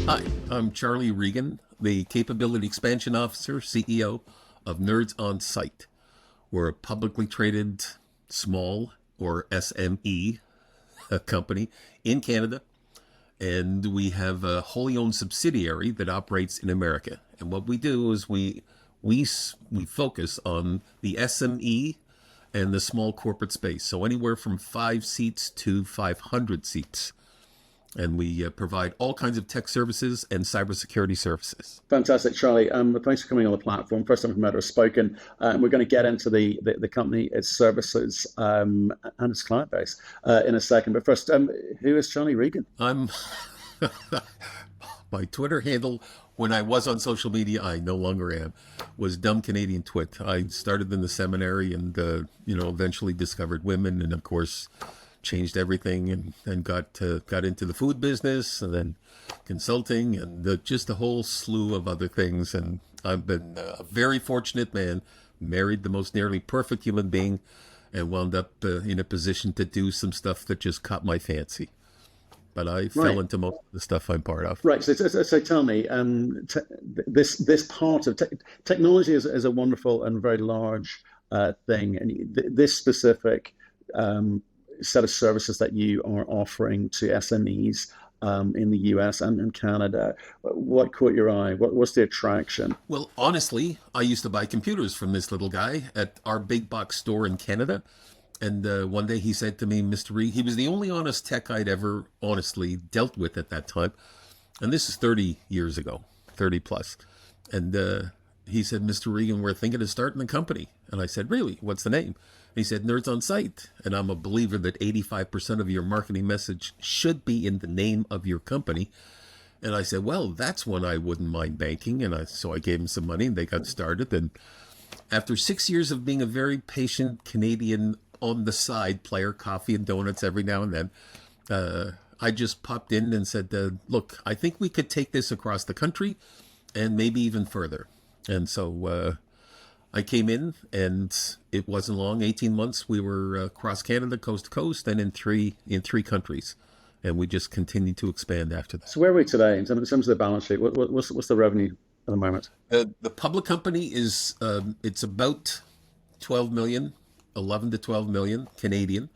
Hi, I'm Charlie Regan, the Capability Expansion Officer, CEO of NerdsOnSite. We're a publicly traded small or SME company in Canada, and we have a wholly owned subsidiary that operates in America. And what we do is we focus on the SME and the small corporate space, so anywhere from 5 seats to 500 seats. And we provide all kinds of tech services and cybersecurity services. Fantastic, Charlie. Thanks for coming on the platform. First time I've met or spoken. We're going to get into the company, its services, and its client base in a second. But first, who is Charlie Regan? I'm my Twitter handle, when I was on social media, I no longer am, was Dumb Canadian Twit. I started in the seminary and eventually discovered women, and of course changed everything and got into the food business and then consulting and just a whole slew of other things. And I've been a very fortunate man, married the most nearly perfect human being, and wound up in a position to do some stuff that just caught my fancy. But I fell into most of the stuff I'm part of. Right. So tell me, this part of technology is a wonderful and very large thing, and this specific set of services that you are offering to SMEs in the US and in Canada, what caught your eye? What's the attraction? Well, honestly, I used to buy computers from this little guy at our big box store in Canada. And one day he said to me, Mr. Regan, he was the only honest tech I'd ever honestly dealt with at that time. And this is 30 years ago, 30 plus. And he said, Mr. Regan, we're thinking of starting a company. And I said, really? What's the name? He said, NerdsOnSite. And I'm a believer that 85% of your marketing message should be in the name of your company. And I said, well, that's one I wouldn't mind banking. And so I gave him some money and they got started. And after 6 years of being a very patient Canadian on the side player, coffee and donuts every now and then, I just popped in and said, look, I think we could take this across the country and maybe even further. And so I came in, and it wasn't long, 18 months. We were across Canada, coast to coast, and in three countries. And we just continued to expand after that. So where are we today in terms of the balance sheet? What's the revenue at the moment? The public company is, it's about 12 million, 11 to 12 million Canadian.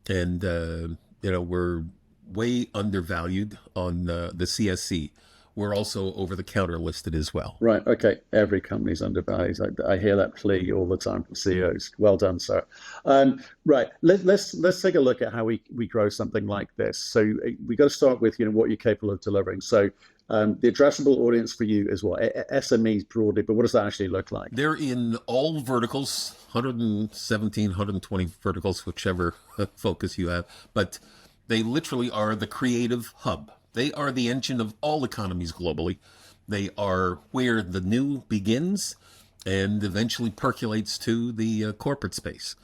And, we're way undervalued on the CSE. We're also over-the-counter listed as well. Right. Okay. Every company's undervalued. I hear that plea all the time from CEOs. Well done, sir. Right. Let's take a look at how we grow something like this. So we got to start with what you're capable of delivering. So the addressable audience for you is what? SMEs broadly, but what does that actually look like? They're in all verticals, 117, 120 verticals, whichever focus you have. But they literally are the creative hub. They are the engine of all economies globally. They are where the new begins and eventually percolates to the corporate space.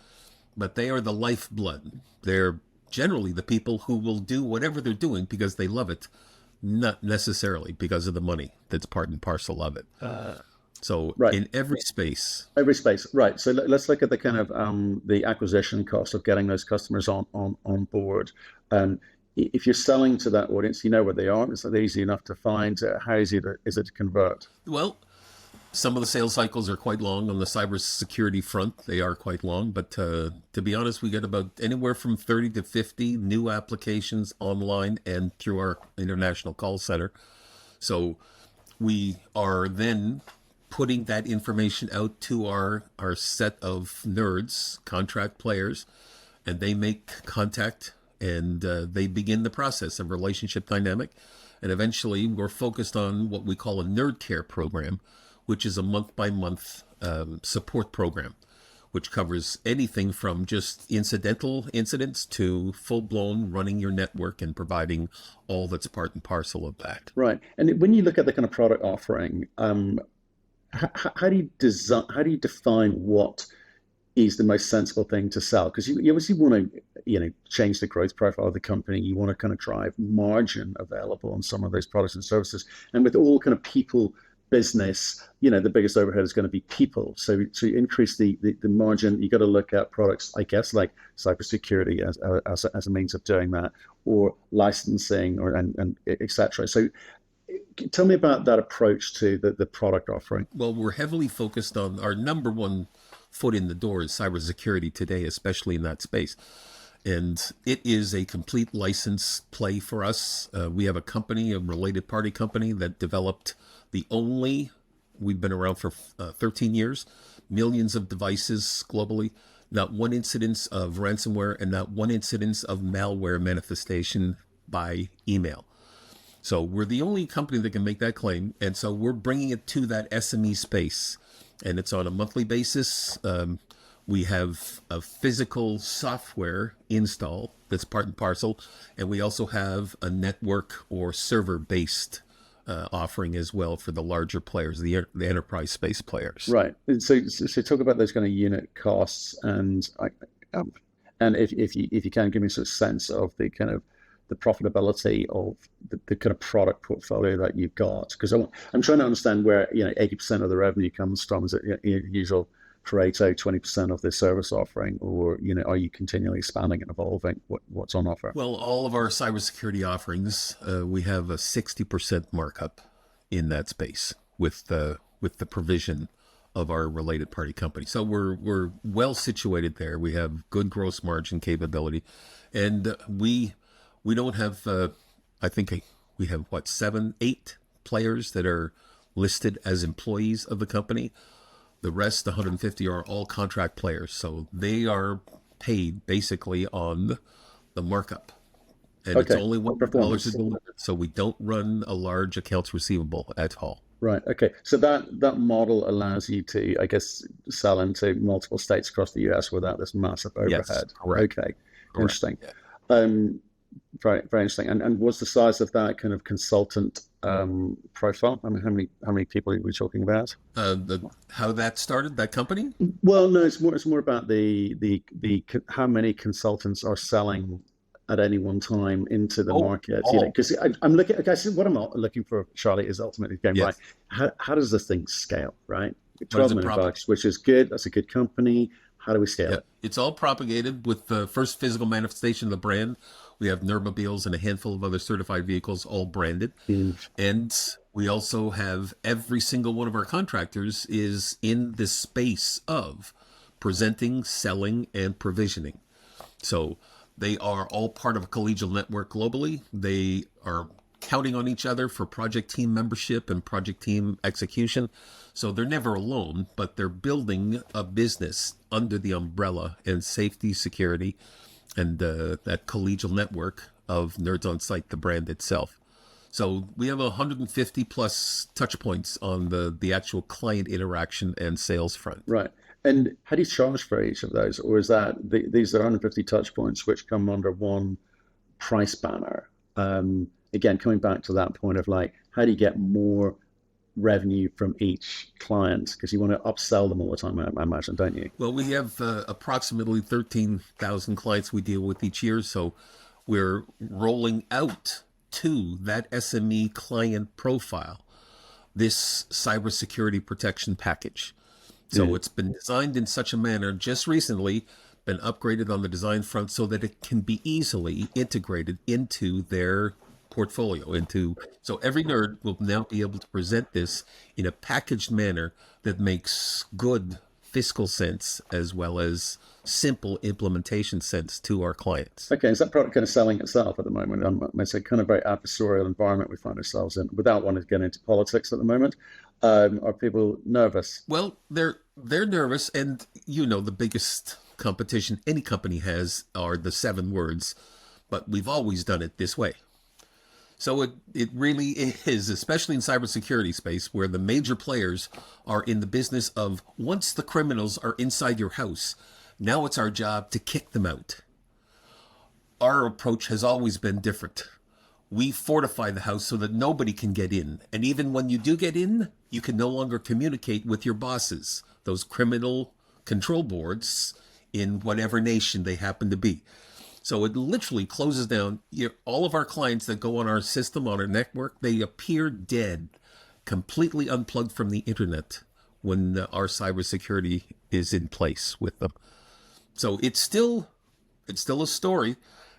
But they are the lifeblood. They're generally the people who will do whatever they're doing because they love it, not necessarily because of the money that's part and parcel of it. So right. In every space. Right. So let's look at the kind of the acquisition cost of getting those customers on board. If you're selling to that audience, you know where they are. It's not easy enough to find. How easy is it to convert? Well, some of the sales cycles are quite long. On the cybersecurity front, they are quite long. But to be honest, we get about anywhere from 30 to 50 new applications online and through our international call center. So we are then putting that information out to our set of nerds, contract players, and they make contact. And they begin the process of relationship dynamic. And eventually we're focused on what we call a nerd care program, which is a month-by-month support program, which covers anything from just incidental incidents to full-blown running your network and providing all that's part and parcel of that. Right. And when you look at the kind of product offering, how do you define what is the most sensible thing to sell? Because you obviously want to, change the growth profile of the company. You want to kind of drive margin available on some of those products and services. And with all kind of people business, the biggest overhead is going to be people. So to increase the margin, you got to look at products, I guess, like cybersecurity as a means of doing that, or licensing, and et cetera. So Tell me about that approach to the product offering. Well, we're heavily focused on our number one foot in the door is cybersecurity today, especially in that space. And it is a complete license play for us. We have a company, a related party company that developed we've been around for 13 years, millions of devices globally, not one incidence of ransomware and not one incidence of malware manifestation by email. So we're the only company that can make that claim. And so we're bringing it to that SME space. And it's on a monthly basis. We have a physical software install that's part and parcel. And we also have a network or server-based offering as well for the larger players, the enterprise space players. Right. So talk about those kind of unit costs, and if you can give me sort of sense of the kind of the profitability of the kind of product portfolio that you've got, because I'm trying to understand where 80% of the revenue comes from. Is it usual Pareto, 20% of the service offering, or are you continually expanding and evolving what's on offer? Well, all of our cybersecurity offerings, we have a 60% markup in that space with the provision of our related party company. So we're well situated there. We have good gross margin capability, and we don't have. I think we have 7, 8 players that are listed as employees of the company. The rest, 150, are all contract players. So they are paid basically on the markup. And it's only $1 a deliver. So we don't run a large accounts receivable at all. Right. Okay. So that model allows you to, I guess, sell into multiple states across the US without this massive overhead. Yes, correct. Okay. Correct. Interesting. Yeah. Very, very interesting. And what's the size of that kind of consultant profile? I mean, how many people are we talking about? How that started, that company? Well, no, it's more about the how many consultants are selling at any one time into the market. Because I'm looking. Okay, so what I'm looking for, Charlie, is ultimately going right. How does this thing scale? Right, $12 million, which is good. That's a good company. How do we scale it? It's all propagated with the first physical manifestation of the brand. We have Nerdmobiles and a handful of other certified vehicles, all branded. And we also have every single one of our contractors is in the space of presenting, selling, and provisioning. So they are all part of a collegial network globally. They are counting on each other for project team membership and project team execution. So they're never alone, but they're building a business under the umbrella and safety, security, and that collegial network of NerdsOnSite, the brand itself. So we have 150 plus touch points on the actual client interaction and sales front. Right. And how do you charge for each of those? Or is that these are 150 touch points which come under one price banner? Again, coming back to that point of how do you get more revenue from each client? Because you want to upsell them all the time, I imagine, don't you? Well, we have approximately 13,000 clients we deal with each year. So we're rolling out to that SME client profile this cybersecurity protection package. So it's been designed in such a manner, just recently been upgraded on the design front so that it can be easily integrated into their portfolio. So every nerd will now be able to present this in a packaged manner that makes good fiscal sense as well as simple implementation sense to our clients. Okay, is that product kind of selling itself at the moment? It's a kind of very adversarial environment we find ourselves in. Without wanting to get into politics at the moment, are people nervous? Well, they're nervous, and the biggest competition any company has are the 7 words, but we've always done it this way. So it really is, especially in cybersecurity space, where the major players are in the business of, once the criminals are inside your house, now it's our job to kick them out. Our approach has always been different. We fortify the house so that nobody can get in. And even when you do get in, you can no longer communicate with your bosses, those criminal control boards in whatever nation they happen to be. So it literally closes down all of our clients that go on our system, on our network. They appear dead, completely unplugged from the internet when our cybersecurity is in place with them. So it's still a story.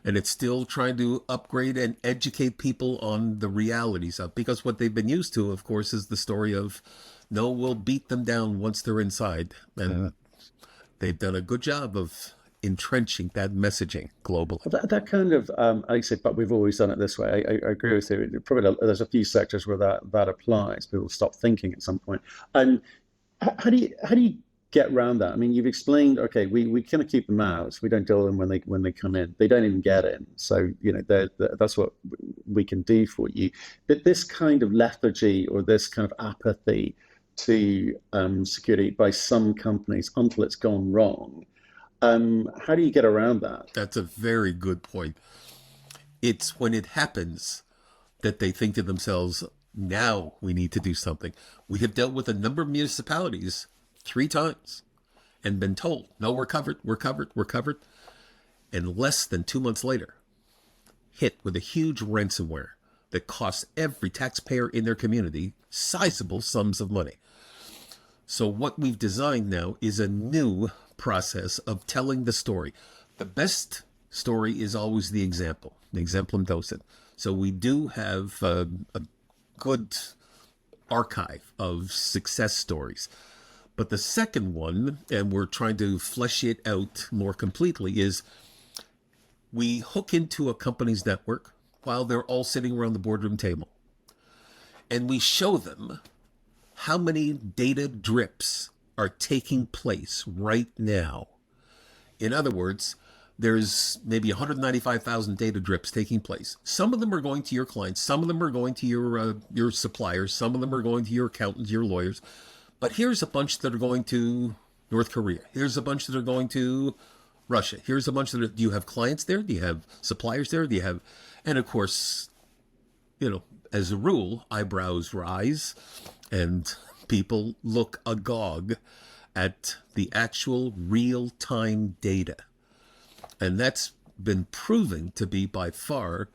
And it's still trying to upgrade and educate people on the realities of, because what they've been used to, of course, is the story of, no, we'll beat them down once they're inside. And they've done a good job of entrenching that messaging globally. That kind of, I say, but we've always done it this way. I agree with you. Probably there's a few sectors where that applies. People stop thinking at some point. And how do you get around that? I mean, you've explained, okay, we kind of keep them out. We don't deal with them when they come in. They don't even get in. So, that's what we can do for you. But this kind of lethargy or this kind of apathy to security by some companies until it's gone wrong, how do you get around that? That's a very good point. It's when it happens that they think to themselves, now we need to do something. We have dealt with a number of municipalities 3 times and been told, no, we're covered. And less than 2 months later, hit with a huge ransomware that costs every taxpayer in their community sizable sums of money. So what we've designed now is a new process of telling the story. The best story is always the example, the exemplum docet. So we do have a good archive of success stories. But the second one, and we're trying to flesh it out more completely, is we hook into a company's network while they're all sitting around the boardroom table. And we show them how many data drips are taking place right now. In other words, there's maybe 195,000 data drips taking place. Some of them are going to your clients. Some of them are going to your suppliers. Some of them are going to your accountants, your lawyers. But here's a bunch that are going to North Korea. Here's a bunch that are going to Russia. Here's a bunch that are, do you have clients there? Do you have suppliers there? Do you have, and of course, as a rule, eyebrows rise and people look agog at the actual real-time data. And that's been proven to be by far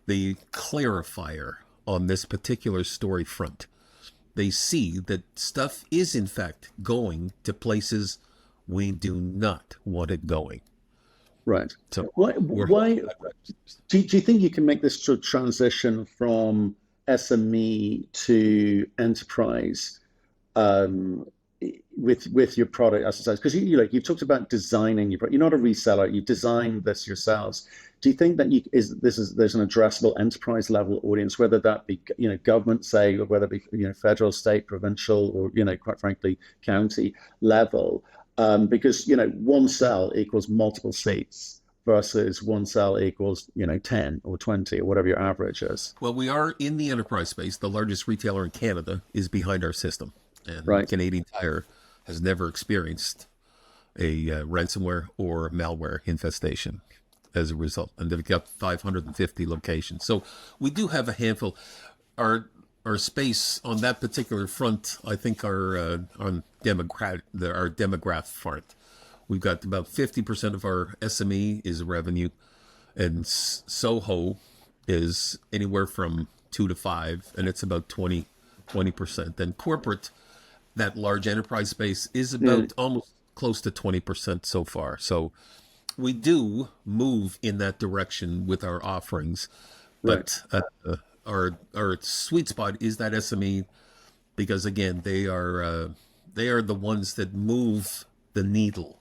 the clarifier on this particular story front. They see that stuff is in fact going to places we do not want it going. Right. So why do you think you can make this sort of transition from SME to enterprise with your product as a size? Because you talked about designing your product. You're not a reseller. You designed this yourselves. Do you think that there's an addressable enterprise level audience, whether that be government, say, or whether it be federal, state, provincial, or quite frankly county level? Because one cell equals multiple seats versus one cell equals 10 or 20 or whatever your average is. Well, we are in the enterprise space. The largest retailer in Canada is behind our system, and Right. Canadian Tire has never experienced a ransomware or malware infestation as a result, and they've got 550 locations. So we do have a handful. Our space on that particular front, I think, on our demographic front, we've got about 50% of our SME is revenue, and Soho is anywhere from 2 to 5, and it's about 20%. Then corporate, that large enterprise space, is about almost close to 20% so far. So we do move in that direction with our offerings, but our sweet spot is that SME, because again, they are the ones that move the needle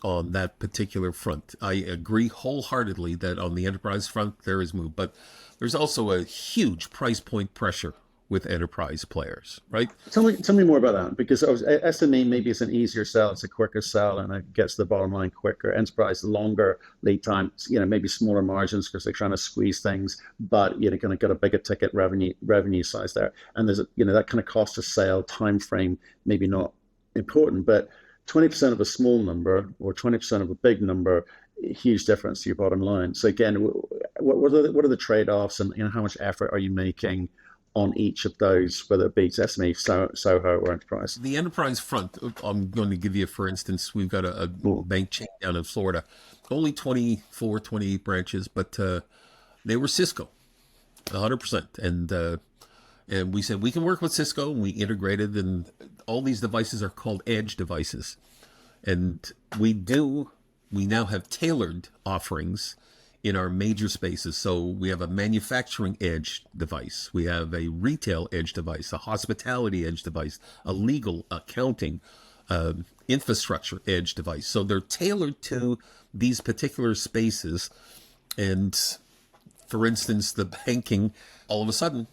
on that particular front. I agree wholeheartedly that on the enterprise front there is move, but there's also a huge price point pressure with enterprise players, right? Tell me more about that, because SME maybe it's an easier sell, it's a quicker sell, and it gets to the bottom line quicker. Enterprise, longer lead times, maybe smaller margins because they're trying to squeeze things, but you're going to get a bigger ticket revenue size there. And there's that kind of cost of sale time frame, maybe not important, but 20% of a small number or 20% of a big number, huge difference to your bottom line. So again, what are the trade-offs, and how much effort are you making on each of those, whether it be SME, Soho, or enterprise? The enterprise front, I'm going to give you, for instance, we've got a bank chain down in Florida, only 28 branches, but they were Cisco, 100%. And we said, we can work with Cisco, and we integrated, and all these devices are called edge devices. And we now have tailored offerings in our major spaces. So we have a manufacturing edge device, we have a retail edge device, a hospitality edge device, a legal, accounting, infrastructure edge device. So they're tailored to these particular spaces. And for instance, the banking, all of a sudden,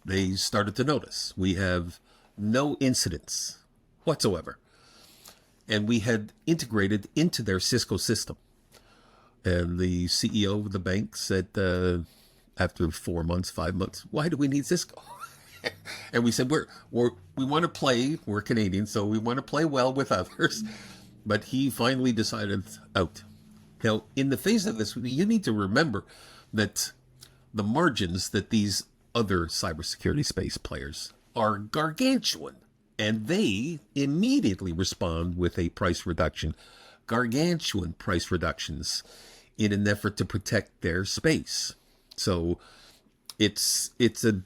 they started to notice we have no incidents whatsoever. And we had integrated into their Cisco system. And the CEO of the bank said, after 4 months, 5 months, why do we need Cisco? And we said, we want to play, we're Canadian, so we want to play well with others. But he finally decided out. Now, in the face of this, you need to remember that the margins that these other cybersecurity space players are gargantuan. And they immediately respond with a price reduction, gargantuan price reductions, in an effort to protect their space. So it's a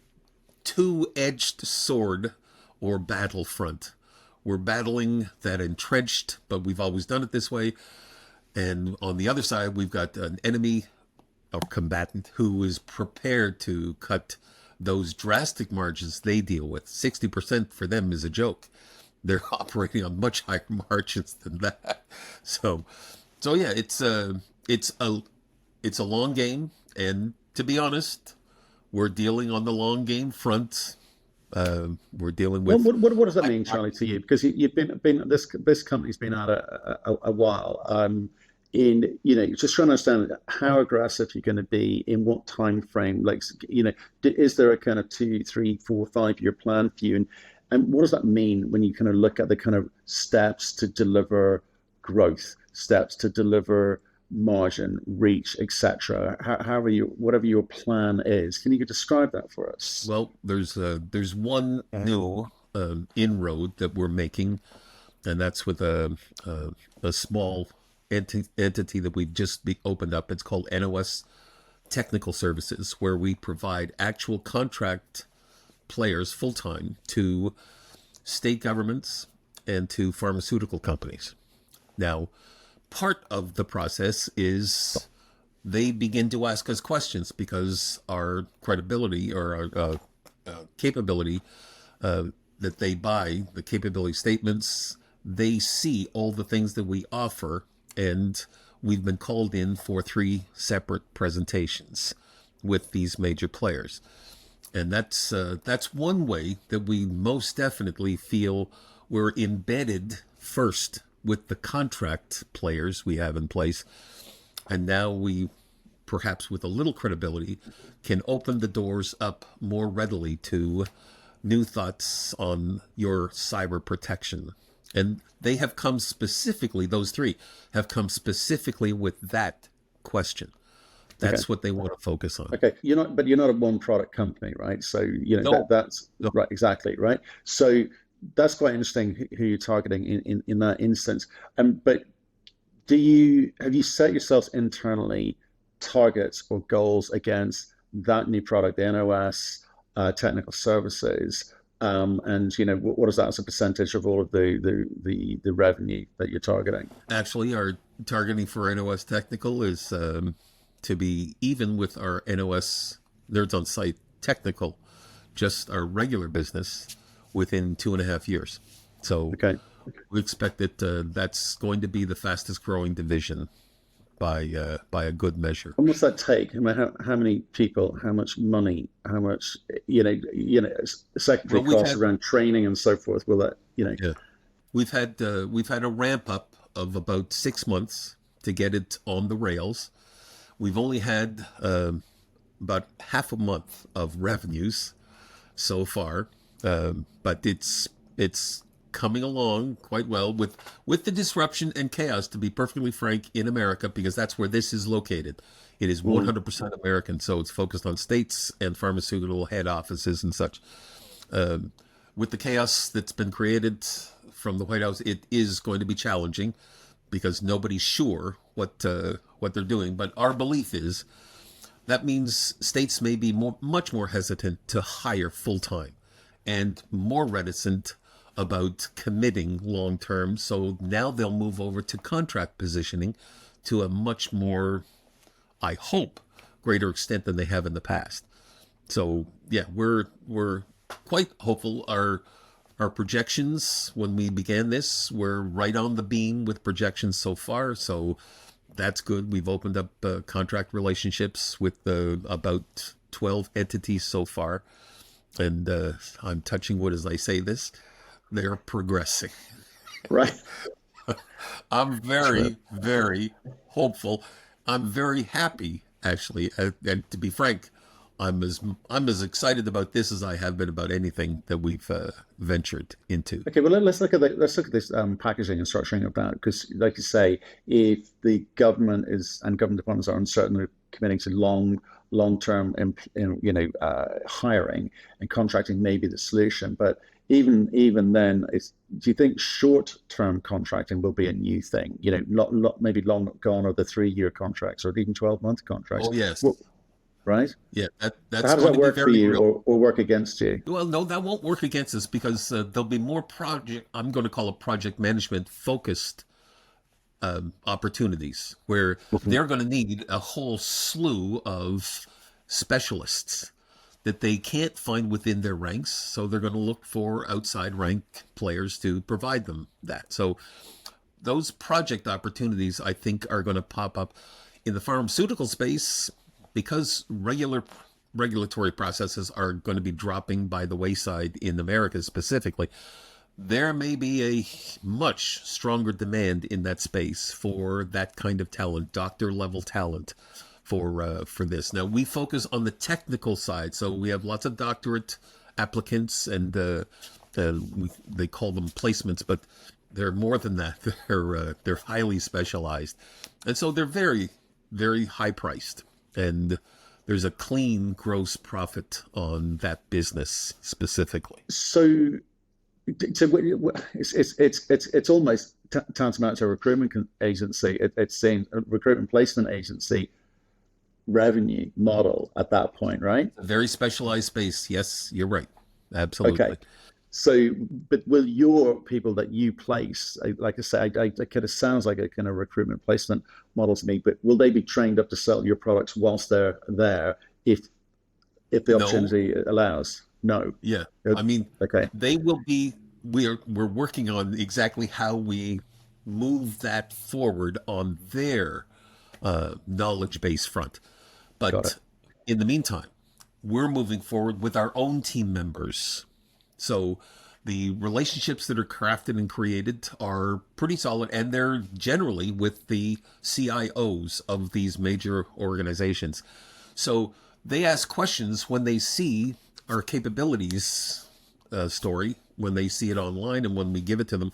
two-edged sword or battlefront. We're battling that entrenched, but we've always done it this way. And on the other side, we've got an enemy or combatant who is prepared to cut those drastic margins they deal with. 60% for them is a joke. They're operating on much higher margins than that. So yeah, it's a long game, and to be honest, we're dealing on the long game front. We're dealing with. What does that mean, Charlie, to you? Because you've been this company's been at a while. Just trying to understand how aggressive you're going to be, in what time frame. Like, is there a kind of 2, 3, 4, 5 year plan for you? And what does that mean when you kind of look at the kind of steps to deliver growth, steps to deliver margin, reach, etc.? Whatever your plan is, can you describe that for us? Well, there's one new inroad that we're making, and that's with a small entity that we've just opened up. It's called NOS Technical Services, where we provide actual contract players full-time to state governments and to pharmaceutical companies. Now, part of the process is they begin to ask us questions because our credibility or our capability that they buy, the capability statements, they see all the things that we offer, and we've been called in for 3 separate presentations with these major players. And that's one way that we most definitely feel we're embedded first with the contract players we have in place. And now we, perhaps with a little credibility, can open the doors up more readily to new thoughts on your cyber protection. And they have come specifically, those 3 have come specifically with that question. That's what they want to focus on. Okay, you're not a one product company, right? So No. that's no. Right, exactly, right. So that's quite interesting who you're targeting in that instance. But have you set yourselves internally targets or goals against that new product, the NOS technical services? And what is that as a percentage of all of the revenue that you're targeting? Actually, our targeting for NOS technical is to be even with our NOS NerdsOnSite technical, just our regular business, within 2.5 years. So we expect that that's going to be the fastest growing division by a good measure. And what's that take? I mean, how many people, how much money, how much secondary costs around training and so forth? Will that Yeah, we've had a ramp up of about 6 months to get it on the rails. We've only had about half a month of revenues so far, but it's coming along quite well with the disruption and chaos, to be perfectly frank, in America, because that's where this is located. It is 100% American, so it's focused on states and pharmaceutical head offices and such. With the chaos that's been created from the White House, it is going to be challenging because nobody's sure what they're doing. But our belief is that means states may be much more hesitant to hire full-time and more reticent about committing long-term. So now they'll move over to contract positioning to a much more I hope, greater extent than they have in the past. So yeah, we're quite hopeful. Our projections when we began this, we're right on the beam with projections so far. So that's good. We've opened up contract relationships with about 12 entities so far. And I'm touching wood as I say this. They're progressing. Right. I'm Sure. very, very hopeful. I'm very happy, actually. And to be frank, I'm as excited about this as I have been about anything that we've ventured into. Okay, well let's look at this packaging and structuring of that because, like you say, if the government is and government departments are uncertain, they're committing to long term hiring and contracting may be the solution. But even then, do you think short term contracting will be a new thing? Maybe long gone are the 3 year contracts or even 12-month contracts. Oh yes, Well, right? yeah, So that's how does going that to be work for very you real. or work against you? Well, no, that won't work against us because there'll be more project. I'm going to call it project management focused opportunities where they're going to need a whole slew of specialists that they can't find within their ranks. So they're going to look for outside rank players to provide them that. So those project opportunities, I think, are going to pop up in the pharmaceutical space because regulatory processes are going to be dropping by the wayside in America specifically. There may be a much stronger demand in that space for that kind of talent, doctor level talent for this. Now we focus on the technical side, so we have lots of doctorate applicants, and they call them placements, but they're more than that. They're highly specialized, and so they're very, very high priced, and there's a clean gross profit on that business specifically. So it's almost tantamount to a recruitment agency. It's saying a recruitment placement agency revenue model at that point, right? A very specialized space. Yes, you're right. Okay. Absolutely. So, but will your people that you place, like I say, it kind of sounds like a kind of recruitment placement model to me, but will they be trained up to sell your products whilst they're there if the No. opportunity allows? No. Yeah. I mean, Okay. they will be. We're working on exactly how we move that forward on their knowledge base front. Got it. But in the meantime, we're moving forward with our own team members. So the relationships that are crafted and created are pretty solid, and they're generally with the CIOs of these major organizations. So they ask questions when they see our capabilities story, when they see it online, and when we give it to them.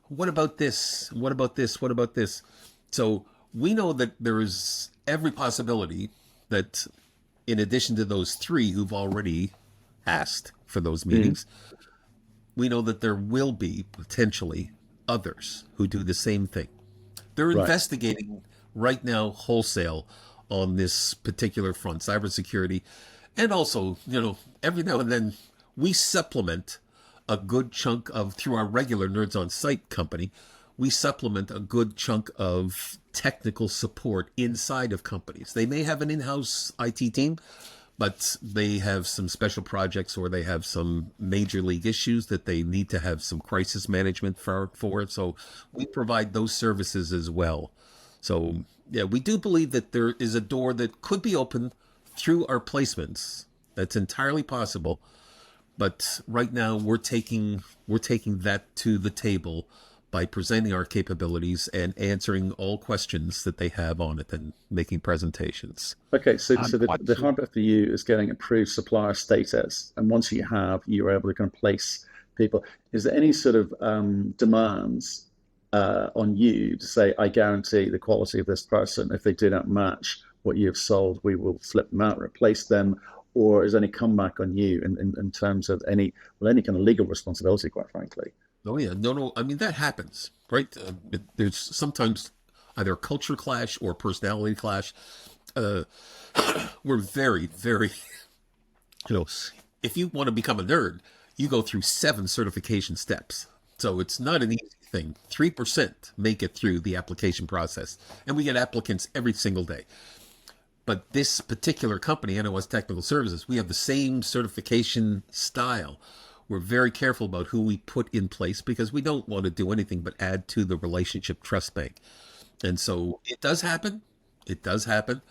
What about this? What about this? What about this? So we know that there is every possibility that, in addition to those three who've already asked for those meetings, we know that there will be potentially others who do the same thing. They're Right. investigating right now wholesale on this particular front, cybersecurity. And also, every now and then we supplement a good chunk of, through our regular Nerds on Site company, we supplement a good chunk of technical support inside of companies. They may have an in-house IT team, but they have some special projects or they have some major league issues that they need to have some crisis management for. So we provide those services as well. So yeah, we do believe that there is a door that could be open through our placements. That's entirely possible. But right now we're taking that to the table by presenting our capabilities and answering all questions that they have on it and making presentations. Okay, so I'm the, quite the sure. hard bit for you is getting approved supplier status, and once you're able to kind of place people. Is there any sort of demands on you to say, I guarantee the quality of this person? If they do not match what you've sold, we will flip them out, replace them, or is there any comeback on you in terms of any kind of legal responsibility, quite frankly? Oh yeah, no. I mean that happens, right? There's sometimes either a culture clash or personality clash. Uh, we're very, very, you know, if you want to become a nerd, you go through 7 certification steps. So it's not an easy thing. 3% make it through the application process, and we get applicants every single day. But this particular company, NOS Technical Services, we have the same certification style. We're very careful about who we put in place because we don't want to do anything but add to the relationship trust bank. And so it does happen. It does happen.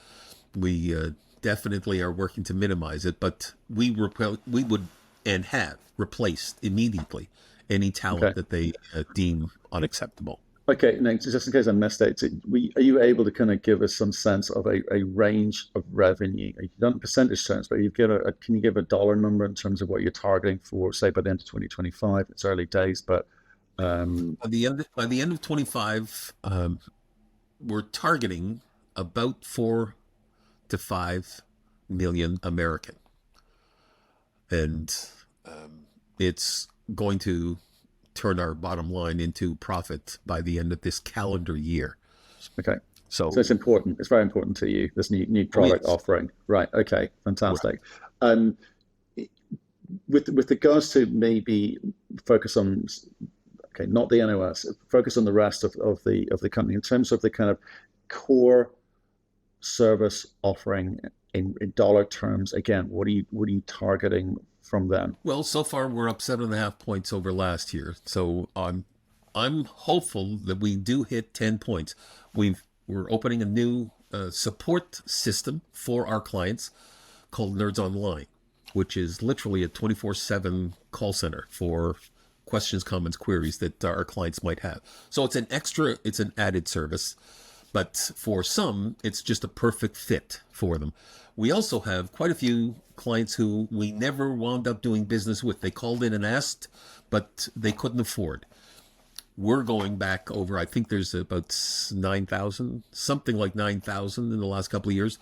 We definitely are working to minimize it, but we would and have replaced immediately any talent Okay. that they deem unacceptable. Okay, now just in case I missed it, are you able to kind of give us some sense of a range of revenue? You've done percentage terms, but can you give a dollar number in terms of what you're targeting for, say, by the end of 2025? It's early days, but By the end of 25, we're targeting about 4 to 5 million American, and it's going to turn our bottom line into profit by the end of this calendar year. okay. So So it's important. It's very important to you, this new product yes. offering. Right. Okay. Right. Fantastic. Um, with regards to maybe focus on, okay, not the NOS, focus on the rest of the company in terms of the kind of core service offering in dollar terms. Again, what are you targeting from them? Well, so far we're up 7.5 points over last year. So I'm hopeful that we do hit 10 points. We're opening a new support system for our clients called Nerds Online, which is literally a 24/7 call center for questions, comments, queries that our clients might have. So it's an added service, but for some, it's just a perfect fit for them. We also have quite a few clients who we never wound up doing business with. They called in and asked, but they couldn't afford. We're going back over, I think there's about 9,000, something like 9,000 in the last couple of years.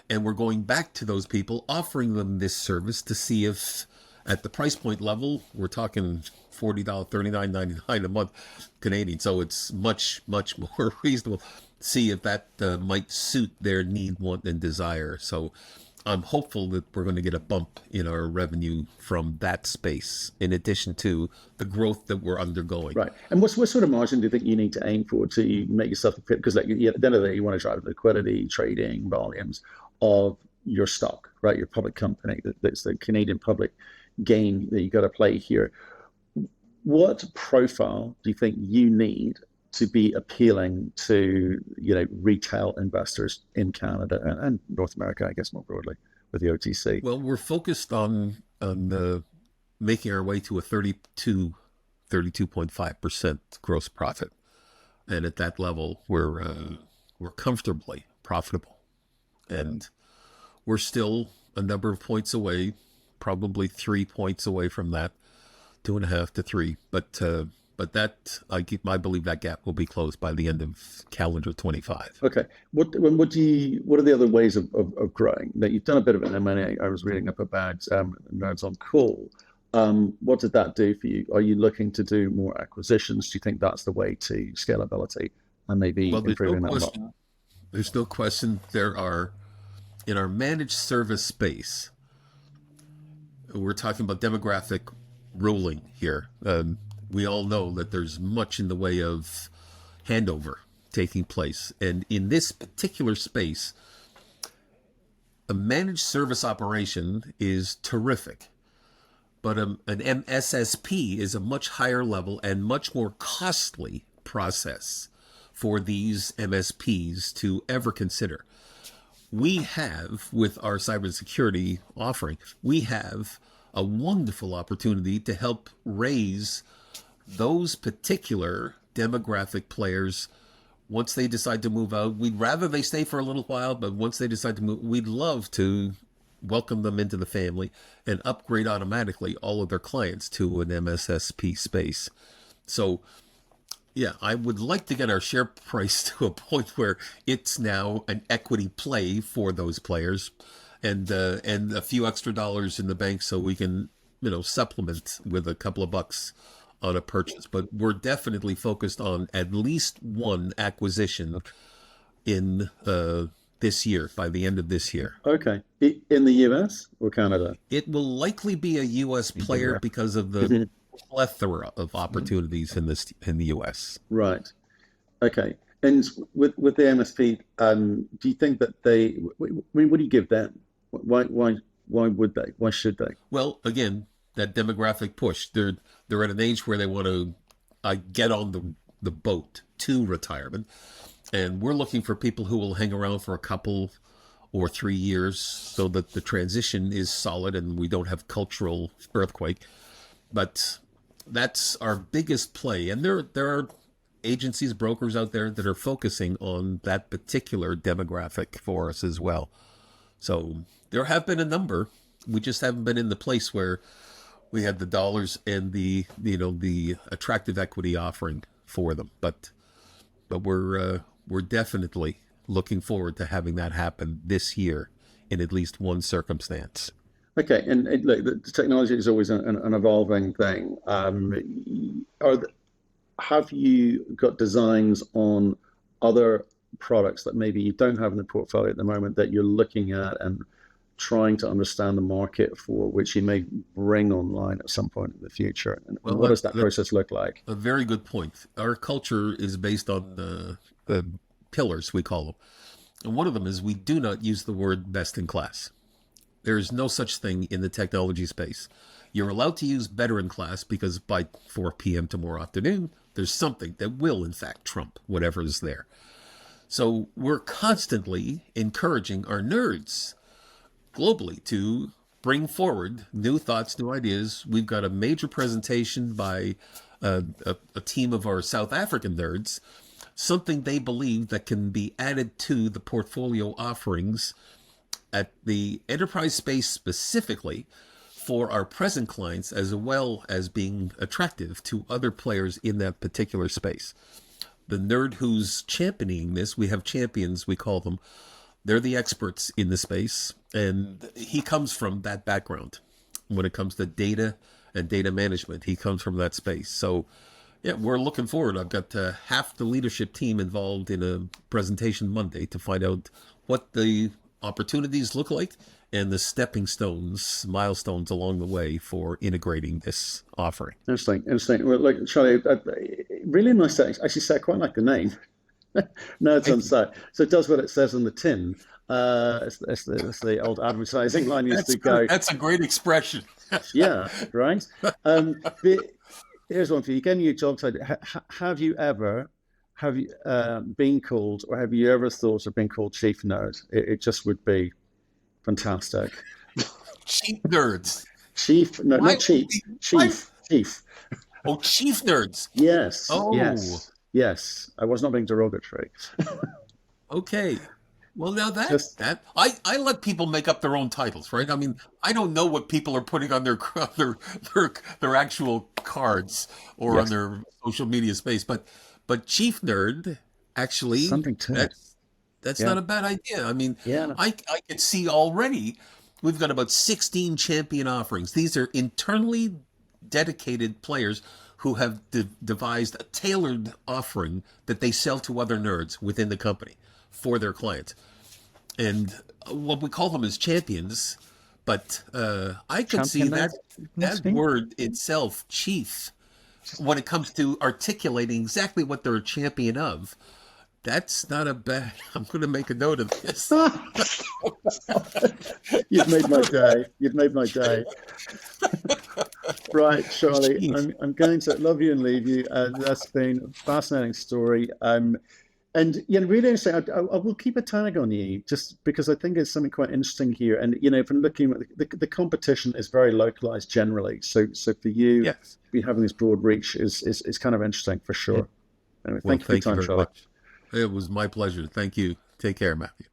And we're going back to those people, offering them this service to see if at the price point level, we're talking $40, $39.99 a month Canadian. So it's much, much more reasonable. See if that might suit their need, want, and desire. So I'm hopeful that we're going to get a bump in our revenue from that space, in addition to the growth that we're undergoing. Right. And what sort of margin do you think you need to aim for to make yourself fit? Because at the end of the day, you want to drive liquidity, trading, volumes of your stock, right? Your public company. That's the Canadian public game that you got to play here. What profile do you think you need to be appealing to retail investors in Canada and North America, I guess more broadly, with the OTC? Well, we're focused on making our way to a 32.5% gross profit, and at that level, we're comfortably profitable, and we're still a number of points away, probably 3 points away from that, 2.5 to 3, but that I believe that gap will be closed by the end of calendar 25. Okay. What are the other ways of growing? Now, you've done a bit of an M&A. I was reading up about Nerds on Call. What did that do for you? Are you looking to do more acquisitions? Do you think that's the way to scalability and maybe improving that model? There's no question. There are, in our managed service space, we're talking about demographic ruling here. We all know that there's much in the way of handover taking place. And in this particular space, a managed service operation is terrific. But an MSSP is a much higher level and much more costly process for these MSPs to ever consider. We have, with our cybersecurity offering, we have a wonderful opportunity to help raise those particular demographic players. Once they decide to move out, we'd rather they stay for a little while, but once they decide to move, we'd love to welcome them into the family and upgrade automatically all of their clients to an MSSP space. So yeah, I would like to get our share price to a point where it's now an equity play for those players, and a few extra dollars in the bank so we can supplement with a couple of bucks on a purchase. But we're definitely focused on at least one acquisition in this year, by the end of this year. Okay. In the US or Canada? It will likely be a US player because of the plethora of opportunities in the US. Right. Okay. And with the MSP, do you think that I mean, what do you give them? Why would they? Why should they? Well, again, that demographic push. They're at an age where they want to get on the boat to retirement, and we're looking for people who will hang around for a couple or 3 years so that the transition is solid and we don't have cultural earthquake. But that's our biggest play, and there are agencies, brokers out there that are focusing on that particular demographic for us as well. So there have been a number. We just haven't been in the place where we had the dollars and the attractive equity offering for them. But we're definitely looking forward to having that happen this year in at least one circumstance. Okay, and look, the technology is always an evolving thing. Have you got designs on other products that maybe you don't have in the portfolio at the moment that you're looking at and trying to understand the market for, which you may bring online at some point in the future? And Well, what does that process look like? a very good point. Our culture is based on the pillars, we call them. And one of them is we do not use the word best in class. There is no such thing in the technology space. You're allowed to use better in class because by 4 p.m. tomorrow afternoon, there's something that will, in fact, trump whatever is there. So we're constantly encouraging our nerds globally to bring forward new thoughts, new ideas. We've got a major presentation by a team of our South African nerds, something they believe that can be added to the portfolio offerings at the enterprise space specifically for our present clients, as well as being attractive to other players in that particular space. The nerd who's championing this, we have champions, we call them. They're the experts in the space, and he comes from that background. When it comes to data and data management, he comes from that space. So, yeah, we're looking forward. I've got half the leadership team involved in a presentation Monday to find out what the opportunities look like and the stepping stones, milestones along the way for integrating this offering. Interesting, interesting. Well, look, Charlie, really nice to actually say. I quite like the name, Nerds on Site. So it does what it says on the tin. It's the old advertising line used to go. That's a great expression. Yeah, right. Here's one for you. Getting your job title. Have you been called, or have you ever thought of being called Chief Nerd? It just would be fantastic. Chief Nerds. Chief, no, Why not Chief. Chief. Oh, Chief Nerds. Yes. Oh. Yes. I was not being derogatory. Okay. Well, now I let people make up their own titles, right? I mean, I don't know what people are putting on their actual cards or on their social media space, but Chief Nerd, actually, something to it. That's not a bad idea. I mean, Yeah. I can see already we've got about 16 champion offerings. These are internally dedicated players who have devised a tailored offering that they sell to other nerds within the company for their clients. And what we call them is champions, but I could see that word itself, chief, when it comes to articulating exactly what they're a champion of. That's not a bad. I'm going to make a note of this. You've made my day. You've made my day. Right, Charlie. I'm going to love you and leave you. That's been a fascinating story. And really interesting. I will keep a tag on you just because I think it's something quite interesting here. And from looking at the competition is very localized generally. So for you, Yes. be having this broad reach is kind of interesting for sure. Yeah. Anyway, thank you for your time, very Charlie. much. It was my pleasure. Thank you. Take care, Matthew.